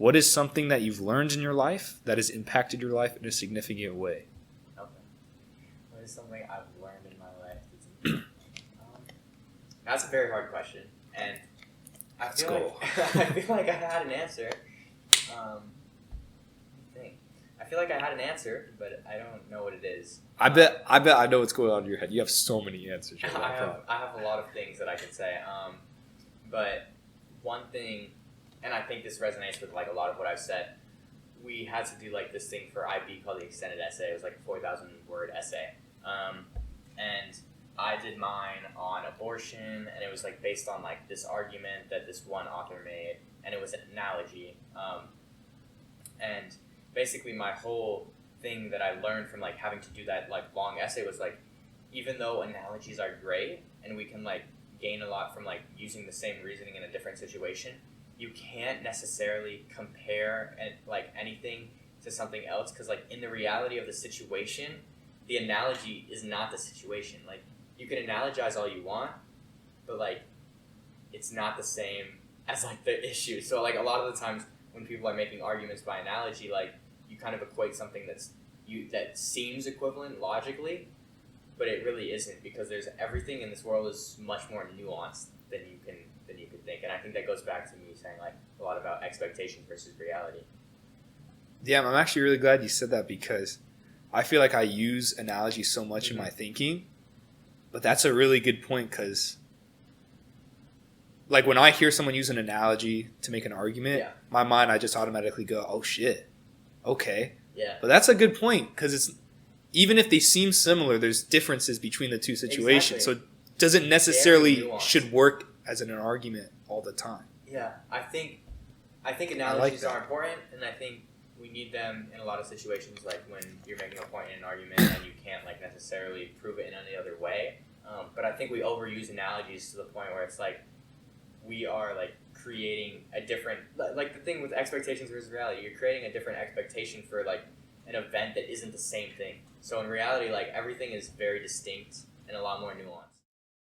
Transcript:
what is something that you've learned in your life that has impacted your life in a significant way? Okay. What is something I've learned in my life? That's a very hard question, and I feel like I had an answer. I feel like I had an answer, but I don't know what it is. I bet I know what's going on in your head. You have so many answers. I have a lot of things that I can say. But one thing, and I think this resonates with like a lot of what I've said. We had to do like this thing for IB called the extended essay. It was like a 4,000 word essay, and I did mine on abortion, and it was like based on like this argument that this one author made, and it was an analogy, and basically my whole thing that I learned from like having to do that like long essay was like, even though analogies are great and we can like gain a lot from like using the same reasoning in a different situation, you can't necessarily compare like anything to something else, because like in the reality of the situation, the analogy is not the situation. Like you can analogize all you want, but like it's not the same as like the issue. So like a lot of the times when people are making arguments by analogy, like you kind of equate something that seems equivalent logically, but it really isn't, because there's everything in this world is much more nuanced than you can think. And I think that goes back to me saying like a lot about expectation versus reality. Yeah, I'm actually really glad you said that, because I feel like I use analogy so much in my thinking, but that's a really good point, because like when I hear someone use an analogy to make an argument, my mind, I just automatically go, oh shit, okay. Yeah. But that's a good point, because it's, even if they seem similar, there's differences between the two situations. Exactly. So it doesn't necessarily should work as an argument all the time. Yeah, I think analogies are important, and I think we need them in a lot of situations, like when you're making a point in an argument and you can't like necessarily prove it in any other way. But I think we overuse analogies to the point where it's like we are like creating a different, like the thing with expectations versus reality, you're creating a different expectation for like an event that isn't the same thing. So in reality, like everything is very distinct and a lot more nuanced.